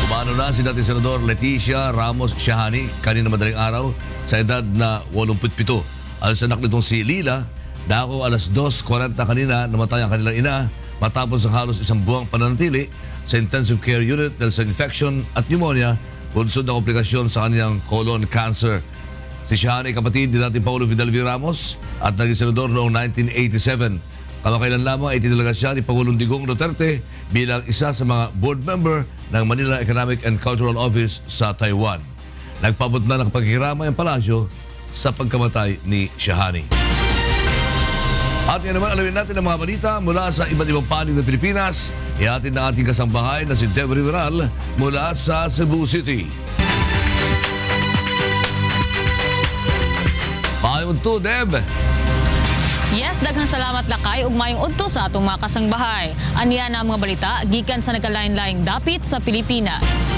Kumano na si dating Senador Leticia Ramos Shahani kanina madaling araw sa edad na 87. Ayon sa anak nitong si Lila, dako alas 2:40 kanina namatay ang kanilang ina matapos ang halos isang buwang pananatili sa intensive care unit dahil sa infection at pneumonia bunsod ng komplikasyon sa kanyang colon cancer. Si Shahani, kapatid ni dating Pangulo Fidel V. Ramos at naging senador noong 1987. Kamakailan lamang ay tinalaga siya ni Pangulong Digong Duterte bilang isa sa mga board member ng Manila Economic and Cultural Office sa Taiwan. Nagpabot na ng pagkikiramay ang palasyo sa pagkamatay ni Shahani. At yan naman, alamin natin ang mga balita mula sa iba't ibang panig ng Pilipinas. Ihatid na ating kasambahay na si Deb Riveral mula sa Cebu City. Mayong to, Deb! Yes, daghang salamat Lakay ug mayong udto sa atong mga kasangbahay. Aniya na mga balita gikan sa nagkalain-laing dapit sa Pilipinas.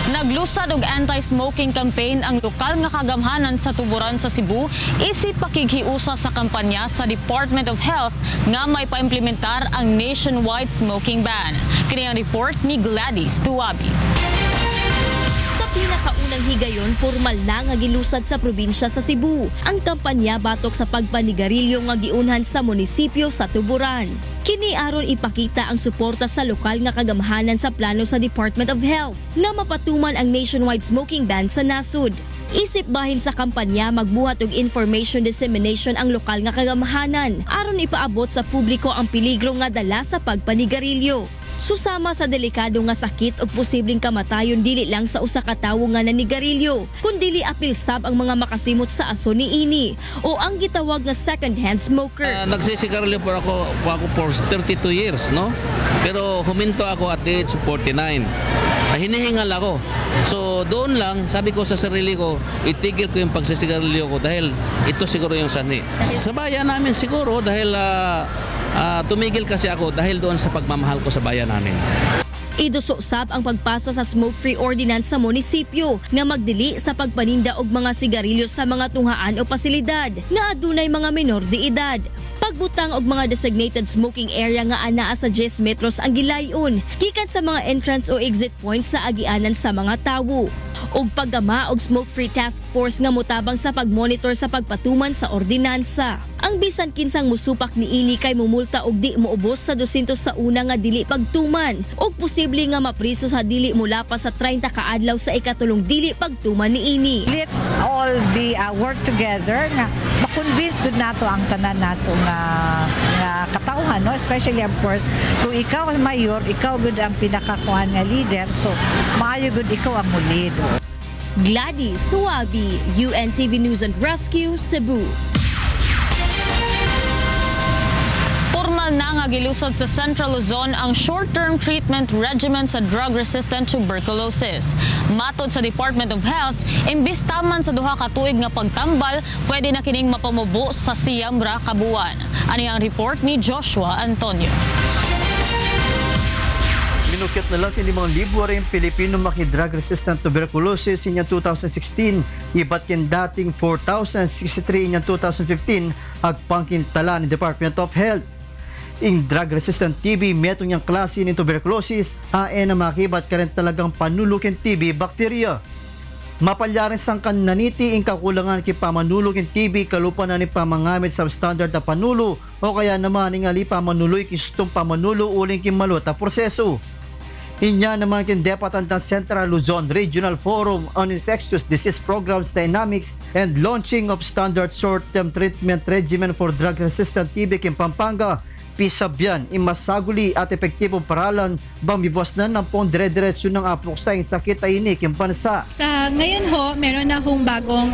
Naglusad og anti-smoking campaign ang lokal nga kagamhanan sa tuburan sa Cebu isip pakighiusa sa kampanya sa Department of Health nga may paimplementar ang nationwide smoking ban. Kini ang report ni Gladys Tuwabi. Sa pinakaunang higayon, formal na nga gilusad sa probinsya sa Cebu ang kampanya batok sa pagpanigarilyo nga giunhan sa munisipyo sa tuburan. Kini aron ipakita ang suporta sa lokal nga kagamhanan sa plano sa Department of Health nga mapatuman ang nationwide smoking ban sa nasud. Isip bahin sa kampanya, magbuhat og information dissemination ang lokal nga kagamhanan aron ipaabot sa publiko ang peligro nga dala sa pagpanigarilyo. Susama sa delikado nga sakit ug posibleng kamatayon dili lang sa usa ka tawo nga nanigarilyo, kundi apil sab ang mga makasimot sa aso niini o ang gitawag nga second-hand smoker. Nagsisigarilyo po ako for 32 years, no? Pero huminto ako at age 49. Hinihingal ako. So doon lang, sabi ko sa sarili ko, itigil ko yung pagsisigarilyo ko dahil ito siguro yung sanhi. Sa bayan namin siguro dahil tumigil kasi ako dahil doon sa pagmamahal ko sa bayan namin. Idusosab ang pagpasa sa smoke-free ordinance sa munisipyo nga magdili sa pagpaninda og mga sigarilyo sa mga tunghaan o pasilidad nga adunay mga menor de edad. Pagbutang og mga designated smoking area nga anaa sa 10 metros ang gilayon gikan sa mga entrance o exit points sa agianan sa mga tawo. Og paggama og smoke-free task force nga motabang sa pagmonitor sa pagpatuman sa ordinansa. Ang bisan kinsang musupak niini kay mumulta og di moubos sa 200 sa una nga dili pagtuman og posible nga mapriso sa dili mulapas sa 30 ka adlaw sa ikatulong dili pagtuman niini. Let's all be work together nga makonvince gud nato ang tanan nato nga katawhan, no? Especially of course kung ikaw ang mayor, ikaw gud ang pinakakuan nga leader, so maayo gud ikaw ang lead. Gladys Tuwabi, UNTV News and Rescue, Cebu. Optional na nga gilusad sa Central Luzon ang short-term treatment regimen sa drug-resistant tuberculosis. Matod sa Department of Health, imbis taman sa duha ka tuig nga pagtambal, pwede na kining mapamubo sa siyam ra ka buwan. Ani ang report ni Joshua Antonio. Minukit na lang kini mga libo rin Pilipino maki-drug-resistant tuberculosis inyang 2016, iba't kin dating 4,063 inyang 2015 agpangkin tala ni Department of Health. Ing drug-resistant TB metong yang klase ni tuberculosis, na makibat ka rin talagang panulukin TB bakterya. Mapalyarin sang kananiti ing kakulangan ki pamanulog in TB kalupa na ni pamangamit substandard na panulo o kaya naman ing ali pamanuloy kistong pamanulo uling kimalota proseso. Inya naman kin depatan ng Central Luzon Regional Forum on Infectious Disease Programs Dynamics and launching of standard short-term treatment regimen for drug-resistant TB in Pampanga. Pisabyan, imasaguli at epektibong paralan bang bibwas na ng pong dire-diretso ng apuksay sakit ay ini kim bansa. Sa ngayon ho, meron na akong bagong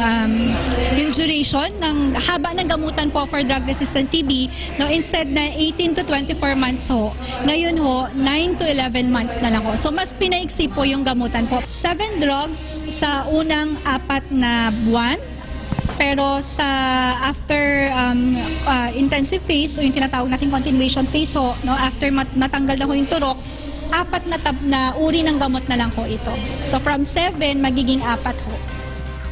yung duration ng haba ng gamutan po for drug-resistant TB. No, instead na 18 to 24 months ho, ngayon ho, 9 to 11 months na lang ho. So mas pinaiksi po yung gamutan po. 7 drugs sa unang 4 na buwan. Pero sa after intensive phase o yung tinatawag nating continuation phase ho, no, after natanggal na ho yung turok, 4 na uri ng gamot na lang ho ito. So from 7 magiging 4 ho.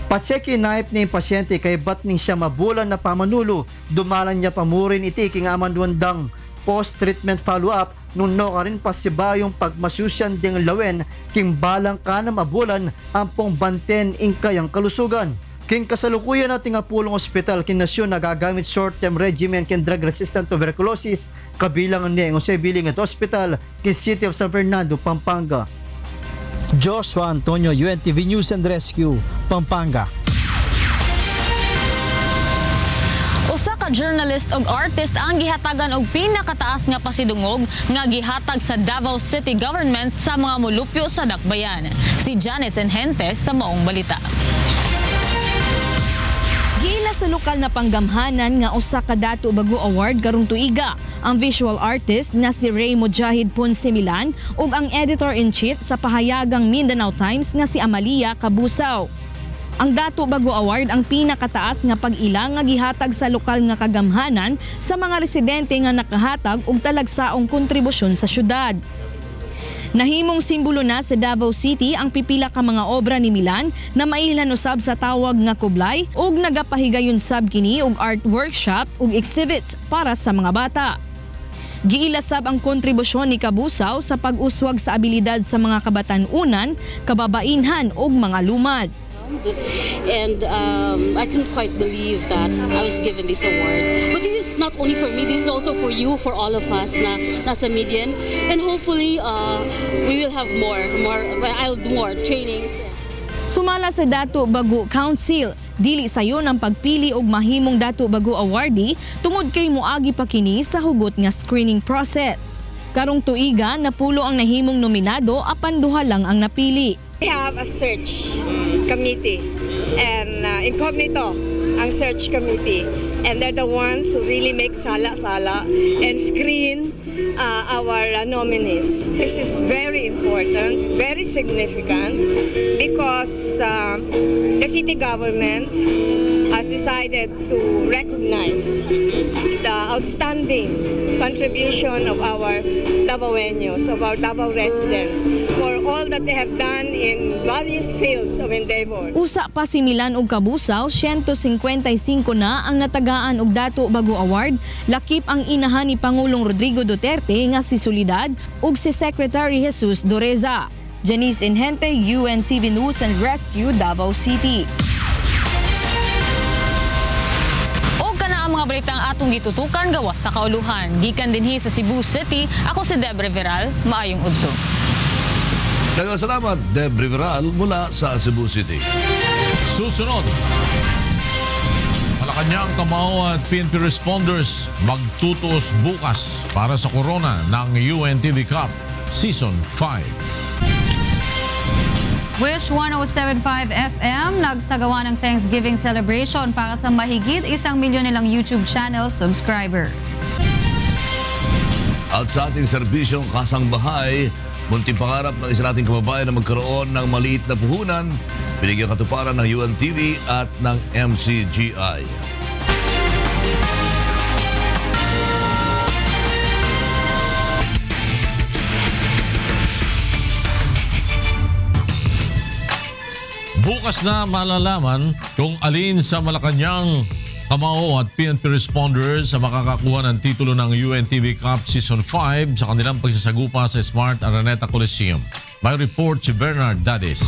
Patseki naip ni pasyente kay bat ning siya mabulan na pamanulo, dumalan niya pamurin iti king amanduandang post-treatment follow-up nung no ka rin pasiba yung pagmasusyan ding lawen king balang ka na mabulan ang pong banten ing kayang kalusugan. King kasalukuyan nating Apulong Hospital kinasyon nagagamit short-term regimen kin drug-resistant tuberculosis kabilang ni Jose Bilingit Hospital kin City of San Fernando, Pampanga. Joshua Antonio, UNTV News and Rescue, Pampanga. Usa ka journalist ug artist ang gihatagan og pinakataas nga pasidungog nga gihatag sa Davao City Government sa mga molupyo sa dakbayan. Si Janice Enhentes sa maong balita. Gila sa lokal na panggamhanan nga usa ka dato bago award karong tuiga ang visual artist na si Ray Mujahid Ponce Milan ug ang editor-in-chief sa pahayagang Mindanao Times nga si Amalia Cabusaw. Ang dato bago award ang pinakataas nga pag-ilang nga gihatag sa lokal nga kagamhanan sa mga residente nga nakahatag og talagsaong kontribusyon sa syudad. Nahimong simbolo na sa Davao City ang pipila ka mga obra ni Milan na mailhan usab sa tawag nga kublay ug nagapahigayon sab kini og art workshop ug exhibits para sa mga bata. Giilasab ang kontribusyon ni Cabusaw sa pag-uswag sa abilidad sa mga kabatan-unan, kababainhan ug mga lumad. And I couldn't quite believe that I was given this award. But this is not only for me, this is also for you, for all of us na nasa Median. And hopefully, we will have I'll do more trainings. Sumala sa Dato Bago Council, dili sayo ng pagpili og mahimong Dato Bago awardee tungod kay moagi pa kini sa hugot nga screening process. Karong tuiga, napulo ang nahimong nominado apan duha lang ang napili. We have a search committee and incognito ang search committee, and they're the ones who really make sala-sala and screen our nominees. This is very important, very significant because the city government has decided to recognize the outstanding contribution of our Davaoeños, of our Davao residents, for all that they have done in various fields of endeavor. Usa pa si Milan og Cabusaw, 155 na ang natagaan og Dato Bago Award, lakip ang inahan ni Pangulong Rodrigo Duterte nga si Soledad ug si Secretary Jesus Doreza. Janice Enhente, UNTV News and Rescue, Davao City. Mga balitang atong gitutukan gawas sa kauluhan. Gikan dinhi sa Cebu City, ako si Debre Viral. Maayong udto. Salamat, Debre Viral mula sa Cebu City. Susunod, Malacanang, Camaao at PNP responders magtutuos bukas para sa corona ng UNTV Cup Season 5. Wish 107.5 FM nagsagawa ng Thanksgiving celebration para sa mahigit 1 milyon nilang YouTube channel subscribers. At sa ating serbisyong kasangbahay, munting pangarap ng isa nating kababayan na magkaroon ng maliit na puhunan, binigyan katuparan ng UNTV at ng MCGI. Bukas na malalaman kung alin sa Malacanang, Kamao at PNP responders sa makakakuha ng titulo ng UNTV Cup Season 5 sa kanilang pagsasagupa sa Smart Araneta Coliseum. May report si Bernard Dadis.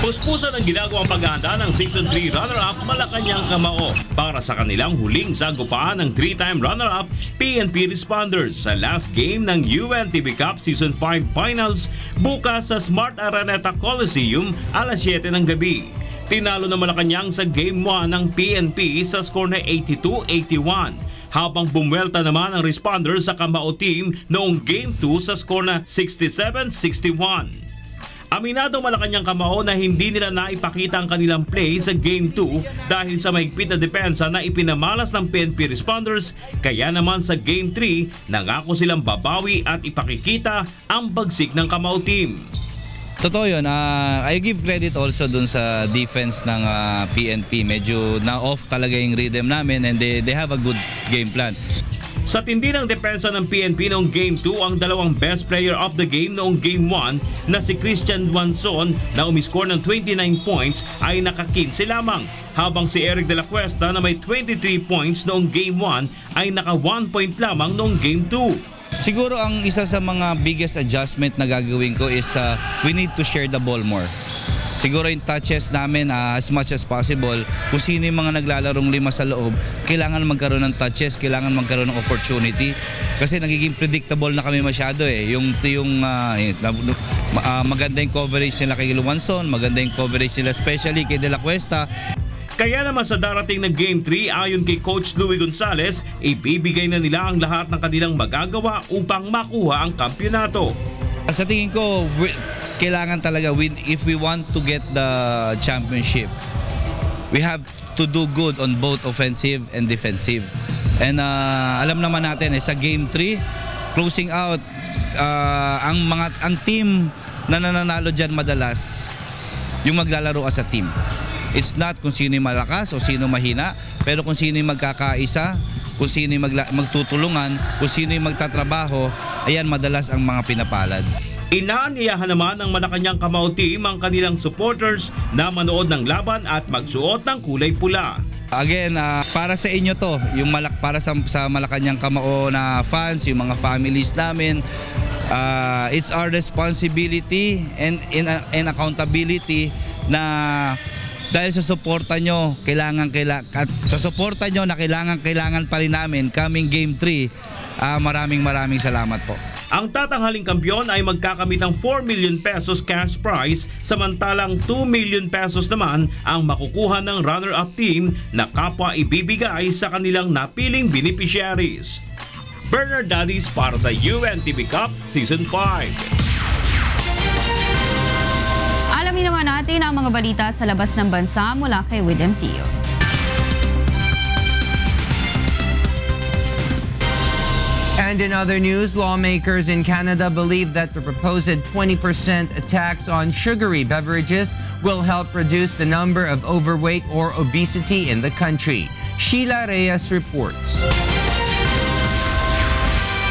Puspusan ang ginagawang paghahanda ng Season 3 runner-up Malacanang Kamao para sa kanilang huling sagupaan ng 3-time runner-up PNP responders sa last game ng UNTV Cup Season 5 Finals bukas sa Smart Araneta Coliseum alas 7 ng gabi. Tinalo na Malacanang sa Game 1 ng PNP sa score na 82-81 habang bumwelta naman ang responders sa Kamao team noong Game 2 sa score na 67-61. Aminado Malacanang Kamao na hindi nila naipakita ang kanilang play sa Game 2 dahil sa mahigpit na depensa na ipinamalas ng PNP responders, kaya naman sa Game 3 nangako silang babawi at ipakikita ang bagsik ng Kamao team. Totoo yun. I give credit also dun sa defense ng PNP. Medyo na-off talaga yung rhythm namin and they have a good game plan. Sa tindi ng depensa ng PNP noong Game 2, ang dalawang best player of the game noong Game 1 na si Christian Duanzon na umiscore ng 29 points ay naka-15 lamang, habang si Eric De La Cuesta na may 23 points noong Game 1 ay naka 1 point lamang noong Game 2. Siguro ang isa sa mga biggest adjustment na gagawin ko is we need to share the ball more. Siguro yung touches namin as much as possible, kung sino yung mga naglalarong lima sa loob, kailangan magkaroon ng touches, kailangan magkaroon ng opportunity. Kasi nagiging predictable na kami masyado eh. Maganda yung coverage nila kay Luanson, maganda yung coverage nila especially kay De La Cuesta. Kaya naman sa darating na Game 3, ayon kay Coach Louie Gonzalez, ibibigay na nila ang lahat ng kanilang magagawa upang makuha ang kampyonato. Sa tingin ko, kailangan talaga if we want to get the championship, we have to do good on both offensive and defensive. And alam naman natin sa Game 3, closing out, ang team na nananalo dyan madalas, yung maglalaro as a team. It's not kung sino yung malakas o sino mahina, pero kung sino yung magkakaisa, kung sino yung magtutulungan, kung sino yung magtatrabaho, ayan madalas ang mga pinapalad. Inaanyayahan naman ng Malacanang Kamao team ang kanilang supporters na manood ng laban at magsuot ng kulay pula. Again, para sa inyo to, yung para sa Malacanang Kamao na fans, yung mga families namin, it's our responsibility and accountability na dahil sa suporta nyo, kailangan pa rin namin coming Game 3, maraming salamat po. Ang tatanghaling kampyon ay magkakamit ng 4 million pesos cash prize, samantalang 2 million pesos naman ang makukuha ng runner-up team na kapwa ibibigay sa kanilang napiling beneficiaries. Bernard Dadis para sa UNTV Cup Season 5. Alamin naman natin ang mga balita sa labas ng bansa mula kay William Tio. And in other news, lawmakers in Canada believe that the proposed 20% tax on sugary beverages will help reduce the number of overweight or obesity in the country. Sheila Reyes reports.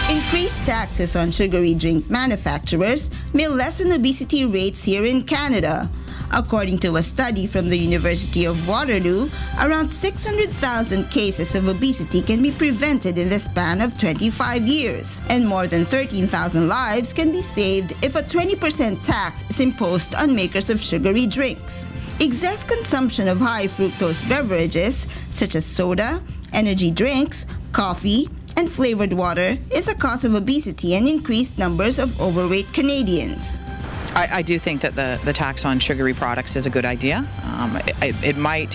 Increased taxes on sugary drink manufacturers may lessen obesity rates here in Canada. According to a study from the University of Waterloo, around 600,000 cases of obesity can be prevented in the span of 25 years, and more than 13,000 lives can be saved if a 20% tax is imposed on makers of sugary drinks. Excess consumption of high fructose beverages such as soda, energy drinks, coffee, and flavored water is a cause of obesity and increased numbers of overweight Canadians. I do think that the tax on sugary products is a good idea. It might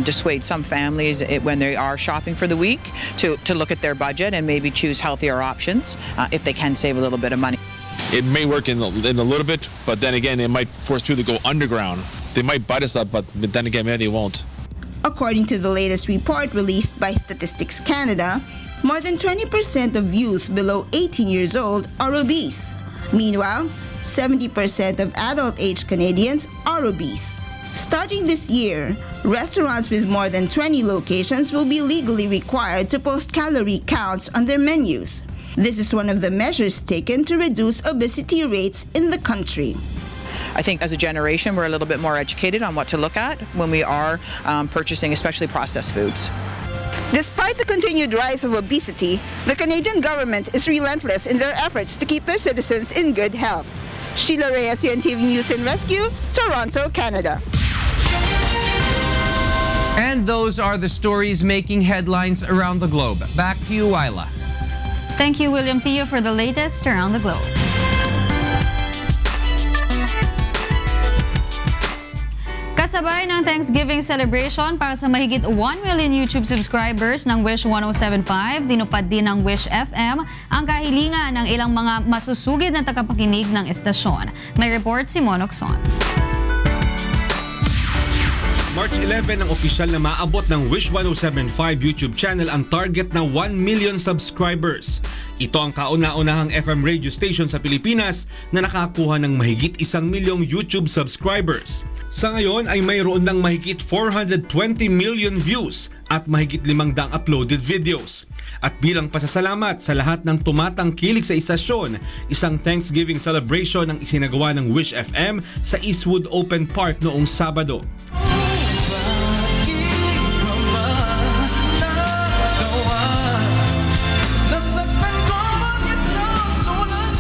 dissuade some families when they are shopping for the week to look at their budget and maybe choose healthier options if they can save a little bit of money. It may work in a little bit, but then again, it might force people to go underground. They might butt us up, but then again, maybe they won't. According to the latest report released by Statistics Canada, more than 20% of youth below 18 years old are obese. Meanwhile, 70% of adult-age Canadians are obese. Starting this year, restaurants with more than 20 locations will be legally required to post calorie counts on their menus. This is one of the measures taken to reduce obesity rates in the country. I think as a generation, we're a little bit more educated on what to look at when we are purchasing especially processed foods. Despite the continued rise of obesity, the Canadian government is relentless in their efforts to keep their citizens in good health. Sheila Reyes, UNTV News and Rescue, Toronto, Canada. And those are the stories making headlines around the globe. Back to you, Wyla. Thank you, William Theo, for the latest around the globe. Kasabay ng Thanksgiving celebration para sa mahigit 1 million YouTube subscribers ng Wish 107.5, dinupad din ng Wish FM ang kahilingan ng ilang mga masusugid na tagapakinig ng estasyon. May report si Monokson. March 11 ang opisyal na maabot ng Wish 107.5 YouTube channel ang target na 1 million subscribers. Ito ang kauna-unahang FM radio station sa Pilipinas na nakakuha ng mahigit 1 milyong YouTube subscribers. Sa ngayon ay mayroon ng mahigit 420 million views at mahigit 500 uploaded videos. At bilang pasasalamat sa lahat ng tumatangkilik sa istasyon, isang Thanksgiving celebration ang isinagawa ng Wish FM sa Eastwood Open Park noong Sabado.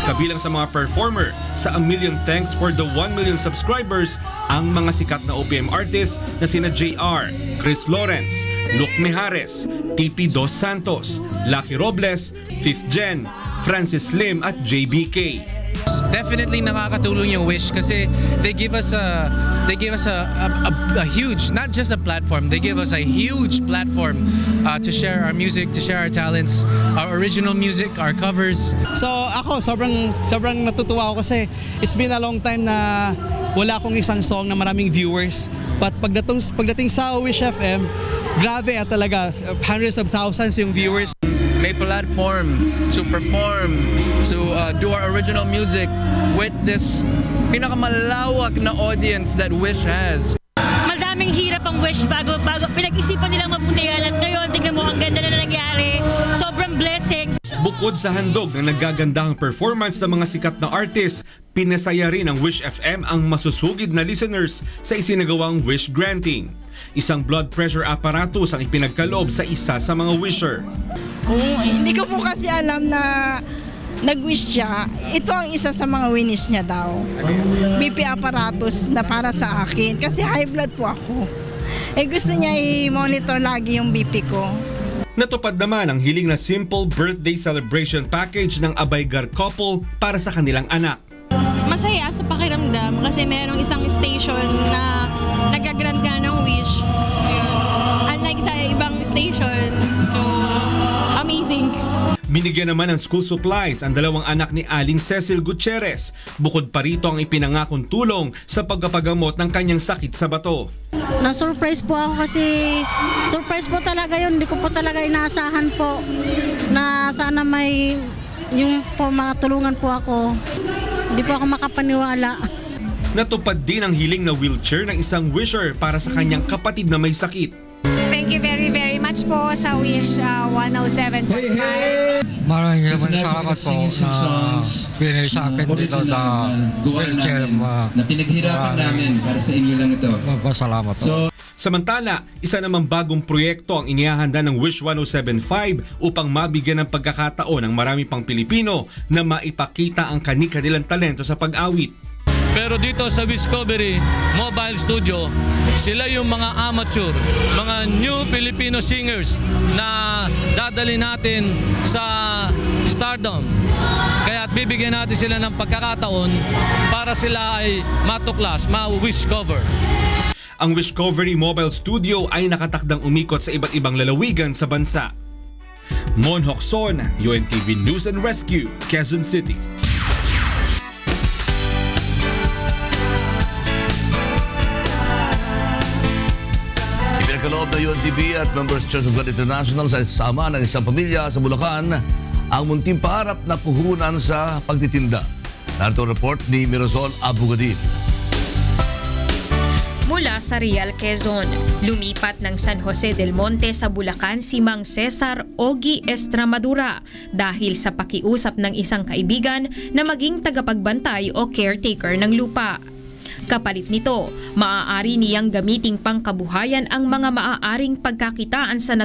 Kabilang sa mga performer sa A Million Thanks for the 1 million subscribers ang mga sikat na OPM artists na sina JR, Chris Lawrence, Luke Mijares, TP Dos Santos, Lucky Robles, Fifth Gen, Francis Lim at JBK. Definitely nakakatulong yung Wish kasi they give us a huge, not just a platform, they give us a huge platform to share our music, to share our talents, our original music, our covers. So ako sobrang natutuwa ako kasi it's been a long time na wala akong isang song na maraming viewers, but pagdating sa Wish FM, grabe at talaga hundreds of thousands yung viewers. May platform to perform, to do our original music with this pinakamalawak na audience that Wish has. Madaming hirap ang Wish bago pinag-isipan nilang mabuti yan at ngayon tingnan mo ang ganda na nangyari. Sobrang blessings. Bukod sa handog ng naggagandahang performance ng mga sikat na artist, pinasaya rin ng Wish FM ang masusugid na listeners sa isinagawang Wish Granting. Isang blood pressure apparatus ang ipinagkaloob sa isa sa mga wisher. Hindi ko po kasi alam na nag-wish siya. Ito ang isa sa mga winis niya daw. BP apparatus na para sa akin kasi high blood po ako. Gusto niya i-monitor lagi yung BP ko. Natupad naman ang hiling na simple birthday celebration package ng Abaygar couple para sa kanilang anak. Masaya sa pakiramdam kasi mayroong isang station na nag-grant ka ng wish. Unlike sa ibang station. So, amazing. Binigyan naman ng school supplies ang dalawang anak ni Aling Cecil Gutierrez. Bukod pa rito ang ipinangakong tulong sa pagpapagamot ng kanyang sakit sa bato. Na-surprise po ako kasi surprise po talaga yun. Hindi ko po talaga inaasahan po na sana may yung po makatulungan po ako. Hindi po ako makapaniwala. Natupad din ang hiling na wheelchair ng isang wisher para sa kanyang kapatid na may sakit. Thank you very much po sa Wish 107.5. Maraming salamat po na pinay sa akin dito sa wheelchair. Na pinaghirapan namin para sa inyo lang ito. Masalamat po. Samantala, isa namang bagong proyekto ang inihahanda ng Wish 107.5 upang mabigyan ng pagkakataon ng marami pang Pilipino na maipakita ang kani-kanilang talento sa pag-awit. Pero dito sa Discovery Mobile Studio, sila yung mga amateur, mga new Filipino singers na dadali natin sa stardom. Kaya bibigyan natin sila ng pagkakataon para sila ay matuklas, ma-wish cover. Ang Discovery Mobile Studio ay nakatakdang umikot sa iba't ibang lalawigan sa bansa. Mon Hokson, UNTV News and Rescue, Quezon City. Ipinagkaloob na UNTV at Members Church of God International sa sama ng isang pamilya sa Bulacan ang munting pangarap na puhunan sa pagtitinda. Narito ang report ni Mirasol Abugadin. Mula sa Real, Quezon, lumipat ng San Jose del Monte sa Bulacan si Mang Cesar Ogie Estramadura dahil sa pakiusap ng isang kaibigan na maging tagapagbantay o caretaker ng lupa. Kapalit nito, maaari niyang gamiting pangkabuhayan ang mga maaaring pagkakitaan sa